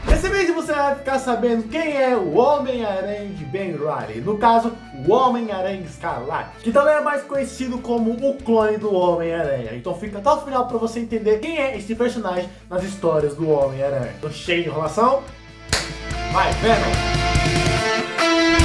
Nesse vídeo você vai ficar sabendo quem é o Homem-Aranha de Ben Reilly, no caso, o Homem-Aranha Escarlate, que também é mais conhecido como o clone do Homem-Aranha. Então fica até o final para você entender quem é esse personagem nas histórias do Homem-Aranha. Tô cheio de enrolação? Vai, Venom!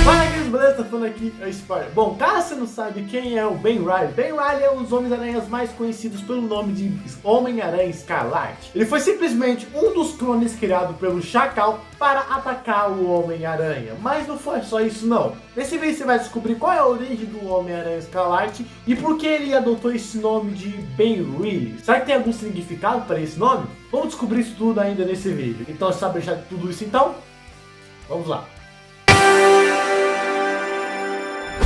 Fala, amigos, beleza? Tô falando aqui, é spoiler. Bom, caso você não sabe quem é o Ben Reilly, Ben Reilly é um dos Homens-Aranhas mais conhecidos pelo nome de Homem-Aranha Escarlate. Ele foi simplesmente um dos clones criado pelo Chacal para atacar o Homem-Aranha. Mas não foi só isso não. Nesse vídeo você vai descobrir qual é a origem do Homem-Aranha Escarlate e por que ele adotou esse nome de Ben Reilly. Será que tem algum significado para esse nome? Vamos descobrir isso tudo ainda nesse vídeo. Então, sabe já de tudo isso então? Vamos lá.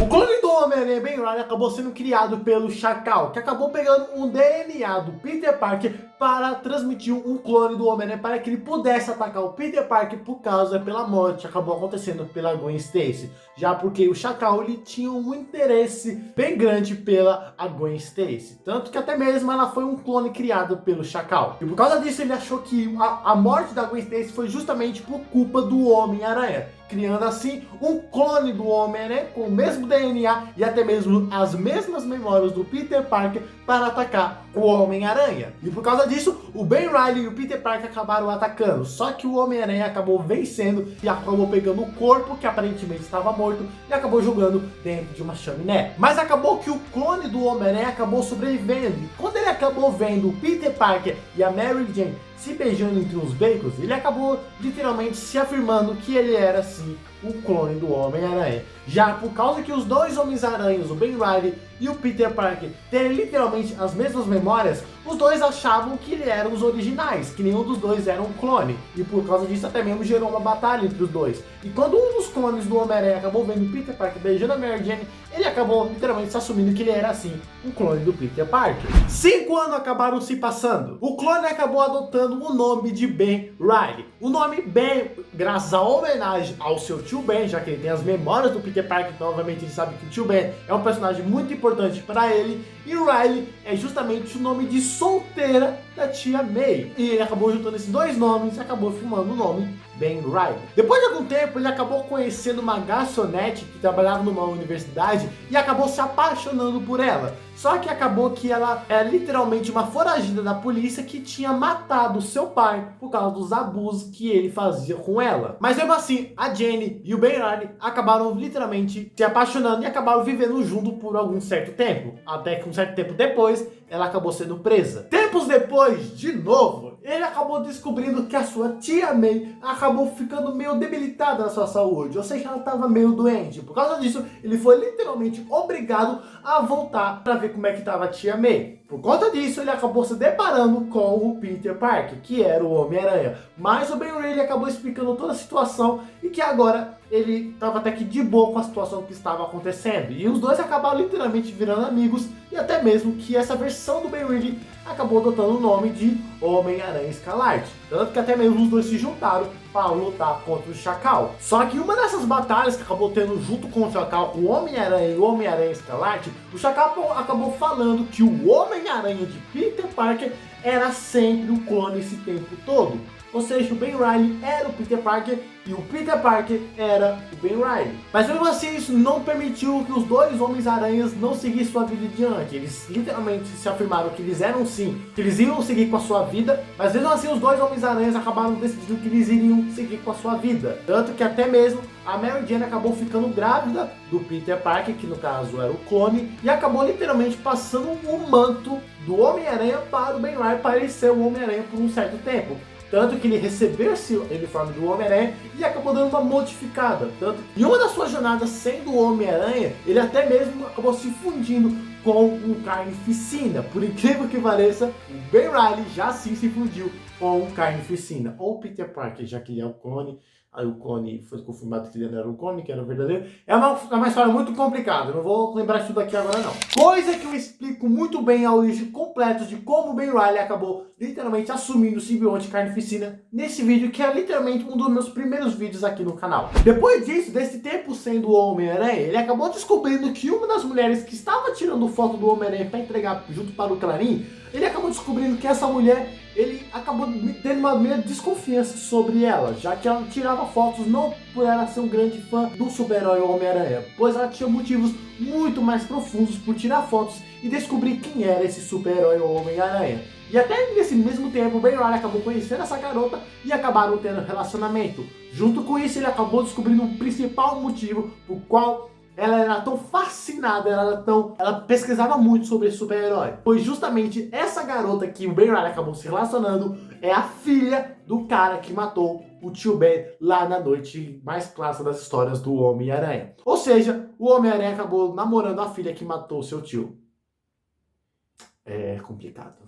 O clone do Homem-Aranha Ben Reilly acabou sendo criado pelo Chacal, que acabou pegando um DNA do Peter Parker para transmitir um clone do Homem-Aranha para que ele pudesse atacar o Peter Parker por causa pela morte que acabou acontecendo pela Gwen Stacy. Já porque o Chacal ele tinha um interesse bem grande pela Gwen Stacy. Tanto que até mesmo ela foi um clone criado pelo Chacal. E por causa disso ele achou que a morte da Gwen Stacy foi justamente por culpa do Homem-Aranha, criando assim um clone do Homem-Aranha com o mesmo DNA e até mesmo as mesmas memórias do Peter Parker para atacar o Homem-Aranha. E por causa disso, o Ben Reilly e o Peter Parker acabaram atacando. Só que o Homem-Aranha acabou vencendo e acabou pegando o corpo, que aparentemente estava morto, e acabou jogando dentro de uma chaminé. Mas acabou que o clone do Homem-Aranha acabou sobrevivendo. E quando ele acabou vendo o Peter Parker e a Mary Jane se beijando entre os becos, ele acabou literalmente se afirmando que ele era sim o clone do Homem-Aranha. Já por causa que os dois Homens-Aranhas, o Ben Reilly e o Peter Parker, terem literalmente as mesmas memórias, os dois achavam que eles eram os originais, que nenhum dos dois era um clone. E por causa disso até mesmo gerou uma batalha entre os dois. E quando um dos clones do Homem-Aranha acabou vendo o Peter Parker beijando a Mary Jane, ele acabou literalmente se assumindo que ele era assim um clone do Peter Parker. 5 anos acabaram se passando. O clone acabou adotando o nome de Ben Reilly. O nome Ben, graças à homenagem ao seu tio Ben, já que ele tem as memórias do Peter Parker, então obviamente ele sabe que o tio Ben é um personagem muito importante para ele. E Reilly é justamente o nome de solteira da tia May. E ele acabou juntando esses dois nomes e acabou formando o nome Ben Reilly. Depois de algum tempo, ele acabou conhecendo uma garçonete que trabalhava numa universidade e acabou se apaixonando por ela. Só que acabou que ela é literalmente uma foragida da polícia que tinha matado seu pai por causa dos abusos que ele fazia com ela. Mas mesmo assim, a Jenny e o Ben Reilly acabaram literalmente se apaixonando e acabaram vivendo junto por algum certo tempo. Até que um certo tempo depois, ela acabou sendo presa. Tempos depois, de novo, ele acabou descobrindo que a sua tia May acabou ficando meio debilitada na sua saúde, ou seja, ela estava meio doente. Por causa disso, ele foi literalmente obrigado a voltar para ver como é que estava a tia May. Por conta disso, ele acabou se deparando com o Peter Parker, que era o Homem-Aranha. Mas o Ben Reilly acabou explicando toda a situação e que agora ele estava até que de boa com a situação que estava acontecendo. E os dois acabaram literalmente virando amigos e até mesmo que essa versão do Ben Reilly acabou adotando o nome de Homem-Aranha Escarlate. Tanto que até mesmo os dois se juntaram para lutar contra o Chacal. Só que uma dessas batalhas que acabou tendo junto com o Chacal, o Homem-Aranha e o Homem-Aranha Escarlate, o Chacal acabou falando que o Homem-Aranha de Peter Parker era sempre o clone esse tempo todo. Ou seja, o Ben Reilly era o Peter Parker e o Peter Parker era o Ben Reilly. Mas mesmo assim, isso não permitiu que os dois Homens-Aranhas não seguissem sua vida adiante. Eles literalmente se afirmaram que eles eram sim, que eles iam seguir com a sua vida, mas mesmo assim os dois Homens-Aranhas acabaram decidindo que eles iriam seguir com a sua vida. Tanto que até mesmo a Mary Jane acabou ficando grávida do Peter Parker, que no caso era o clone, e acabou literalmente passando o manto do Homem-Aranha para o Ben Reilly, para ele ser o Homem-Aranha por um certo tempo. Tanto que ele recebeu esse uniforme do Homem-Aranha e acabou dando uma modificada. Tanto que em uma das suas jornadas sendo o Homem-Aranha, ele até mesmo acabou se fundindo com um Carnificina. Por incrível que pareça, o Ben Reilly já sim se fundiu com um Carnificina. Ou Peter Parker, já que ele é o clone. Aí o clone foi confirmado que ele não era o clone, que era o verdadeiro. É uma história muito complicada, eu não vou lembrar de tudo aqui agora não. Coisa que eu explico muito bem a origem completa de como o Ben Reilly acabou literalmente assumindo o simbionte Carnificina nesse vídeo, que é literalmente um dos meus primeiros vídeos aqui no canal. Depois disso, desse tempo sendo o Homem-Aranha, ele acabou descobrindo que uma das mulheres que estava tirando foto do Homem-Aranha para entregar junto para o Clarim, ele acabou descobrindo que essa mulher, ele acabou tendo uma meio desconfiança sobre ela, já que ela tirava fotos não por ela ser um grande fã do super-herói Homem-Aranha, pois ela tinha motivos muito mais profundos por tirar fotos e descobrir quem era esse super-herói Homem-Aranha. E até nesse mesmo tempo, o Ben Reilly acabou conhecendo essa garota e acabaram tendo relacionamento. Junto com isso, ele acabou descobrindo o principal motivo por qual ela era tão fascinada, ela pesquisava muito sobre esse super-herói. Pois justamente essa garota que o Ben Reilly acabou se relacionando é a filha do cara que matou o tio Ben lá na noite mais clássica das histórias do Homem-Aranha. Ou seja, o Homem-Aranha acabou namorando a filha que matou seu tio. É complicado.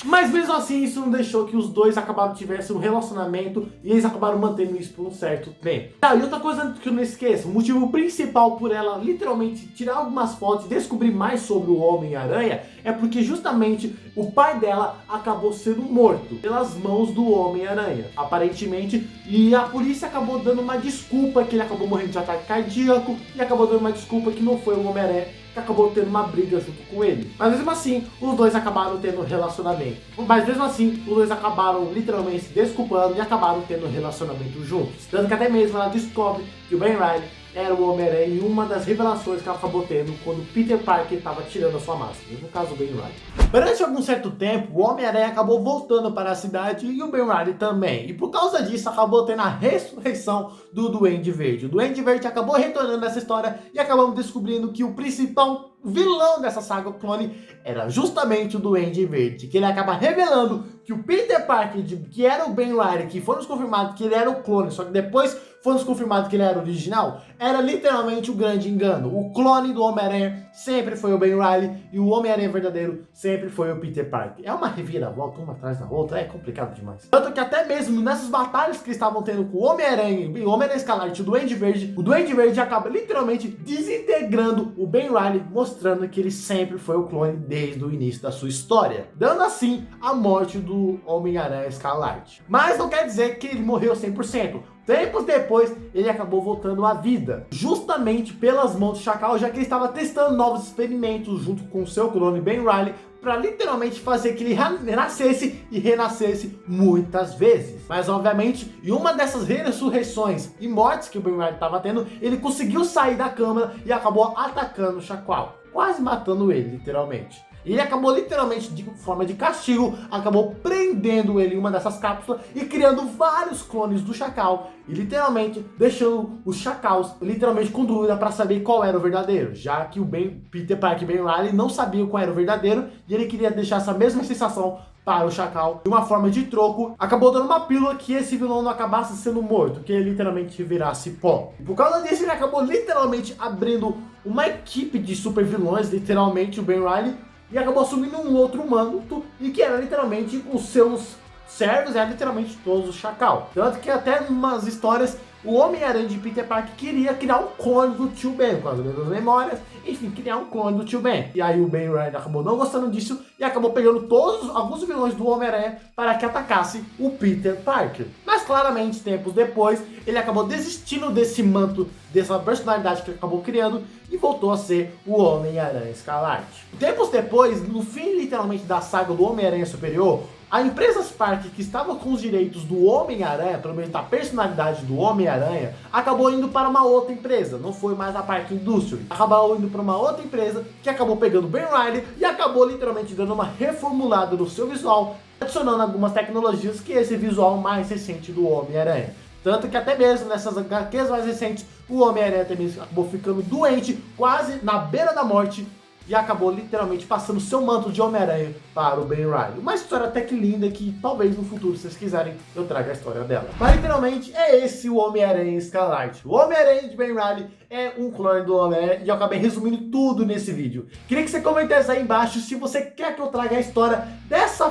Mas mesmo assim, isso não deixou que os dois acabaram tivessem um relacionamento e eles acabaram mantendo isso por um certo tempo. Tá, e outra coisa que eu não esqueço, o motivo principal por ela literalmente tirar algumas fotos e descobrir mais sobre o Homem-Aranha é porque justamente o pai dela acabou sendo morto pelas mãos do Homem-Aranha, aparentemente, e a polícia acabou dando uma desculpa que ele acabou morrendo de ataque cardíaco e acabou dando uma desculpa que não foi o Homem-Aranha que acabou tendo uma briga junto com ele. Mas mesmo assim, os dois acabaram tendo um relacionamento. Mas mesmo assim, os dois acabaram literalmente se desculpando e acabaram tendo um relacionamento juntos. Tanto que até mesmo ela descobre que o Ben Reilly era o Homem-Aranha em uma das revelações que ela acabou tendo quando Peter Parker estava tirando a sua máscara, no caso o Ben Reilly. Durante algum certo tempo, o Homem-Aranha acabou voltando para a cidade e o Ben Reilly também. E por causa disso, acabou tendo a ressurreição do Duende Verde. O Duende Verde acabou retornando nessa história e acabamos descobrindo que o principal vilão dessa saga clone era justamente o Duende Verde, que ele acaba revelando que o Peter Parker, que era o Ben Reilly, que foi nos confirmado que ele era o clone, só que depois foi nos confirmado que ele era o original, era literalmente o grande engano. O clone do Homem-Aranha sempre foi o Ben Reilly e o Homem-Aranha verdadeiro sempre foi o Peter Parker. É uma reviravolta, uma atrás da outra, é complicado demais. Tanto que até mesmo nessas batalhas que estavam tendo com o Homem-Aranha, o Homem-Aranha Escarlate e o Duende Verde acaba literalmente desintegrando o Ben Reilly, mostrando que ele sempre foi o clone desde o início da sua história, dando assim a morte do Homem-Aranha Escarlate. Mas não quer dizer que ele morreu 100%. Tempos depois, ele acabou voltando à vida, justamente pelas mãos do Chacal, já que ele estava testando novos experimentos junto com seu clone Ben Reilly, para literalmente fazer que ele renascesse e renascesse muitas vezes. Mas obviamente, em uma dessas ressurreições e mortes que o Ben Reilly estava tendo, ele conseguiu sair da câmara e acabou atacando o Chacal, quase matando ele, literalmente. E ele acabou literalmente, de forma de castigo, acabou prendendo ele em uma dessas cápsulas e criando vários clones do Chacal. E literalmente deixando os Chacals literalmente com dúvida para saber qual era o verdadeiro. Já que o Peter Parker Ben Reilly não sabia qual era o verdadeiro e ele queria deixar essa mesma sensação para o Chacal. De uma forma de troco, acabou dando uma pílula que esse vilão não acabasse sendo morto, que ele literalmente virasse pó. E por causa disso ele acabou literalmente abrindo uma equipe de super vilões, literalmente o Ben Reilly, e acabou assumindo um outro manto, e que era literalmente os seus servos, era literalmente todos os Chacal. Tanto que até em umas histórias, o Homem-Aranha de Peter Parker queria criar um clone do tio Ben, com as mesmas memórias, enfim, criar um clone do tio Ben. E aí o Ben Reilly acabou não gostando disso e acabou pegando alguns vilões do Homem-Aranha para que atacasse o Peter Parker. Mas claramente, tempos depois, ele acabou desistindo desse manto, dessa personalidade que ele acabou criando e voltou a ser o Homem-Aranha Escarlate. Tempos depois, no fim literalmente da saga do Homem-Aranha Superior, a empresa Parker, que estava com os direitos do Homem-Aranha, pelo menos da personalidade do Homem-Aranha, acabou indo para uma outra empresa, não foi mais a Parker Industries. Acabou indo para uma outra empresa que acabou pegando o Ben Reilly e acabou literalmente dando uma reformulada no seu visual, adicionando algumas tecnologias que é esse visual mais recente do Homem-Aranha. Tanto que até mesmo nessas HQs mais recentes, o Homem-Aranha também acabou ficando doente, quase na beira da morte, e acabou literalmente passando seu manto de Homem-Aranha para o Ben Reilly. Uma história até que linda que talvez no futuro, se vocês quiserem, eu traga a história dela. Mas literalmente é esse o Homem-Aranha Escarlate. O Homem-Aranha de Ben Reilly é um clone do Homem-Aranha e eu acabei resumindo tudo nesse vídeo. Queria que você comentasse aí embaixo se você quer que eu traga a história dessa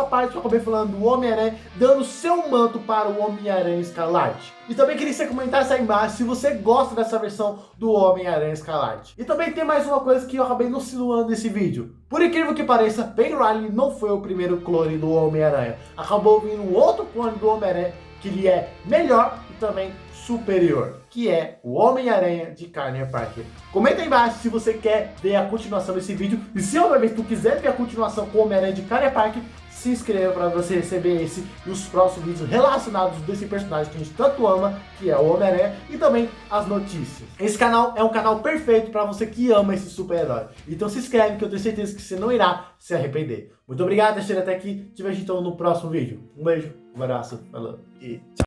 parte que eu acabei falando do Homem-Aranha, dando seu manto para o Homem-Aranha Escarlate. E também queria que você comentasse aí embaixo se você gosta dessa versão do Homem-Aranha Escarlate. E também tem mais uma coisa que eu acabei não insinuando nesse vídeo. Por incrível que pareça, Ben Reilly não foi o primeiro clone do Homem-Aranha. Acabou vindo um outro clone do Homem-Aranha que ele é melhor e também superior, que é o Homem-Aranha de Carter Parker. Comenta aí embaixo se você quer ver a continuação desse vídeo, e se obviamente tu quiser ver a continuação com o Homem-Aranha de Carter Parker, se inscreva para você receber esse e os próximos vídeos relacionados desse personagem que a gente tanto ama, que é o Homem-Aranha, e também as notícias. Esse canal é um canal perfeito para você que ama esse super-herói. Então se inscreve que eu tenho certeza que você não irá se arrepender. Muito obrigado por assistir até aqui. Te vejo então no próximo vídeo. Um beijo, um abraço, falou e tchau.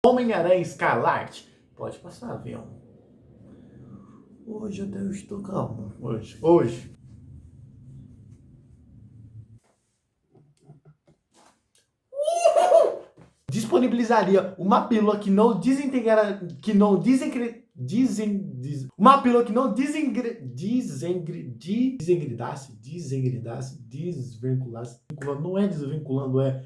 Homem-Aranha Escarlate. Pode passar, avião. Hoje eu estou calmo. Hoje. Disponibilizaria uma pílula que não desintegra, uma pílula que não desengridasse, desvinculasse, não é desvinculando, é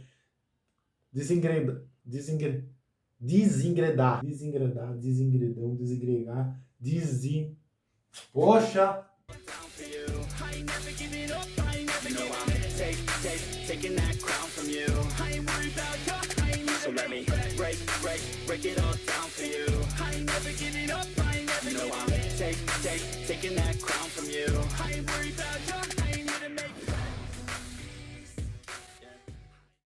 poxa. Taking that crown from you. I ain't worried about your pain. So let me break it all down for you. I ain't never giving up. I ain't never giving up. I'm taking that crown from you. I ain't worried about your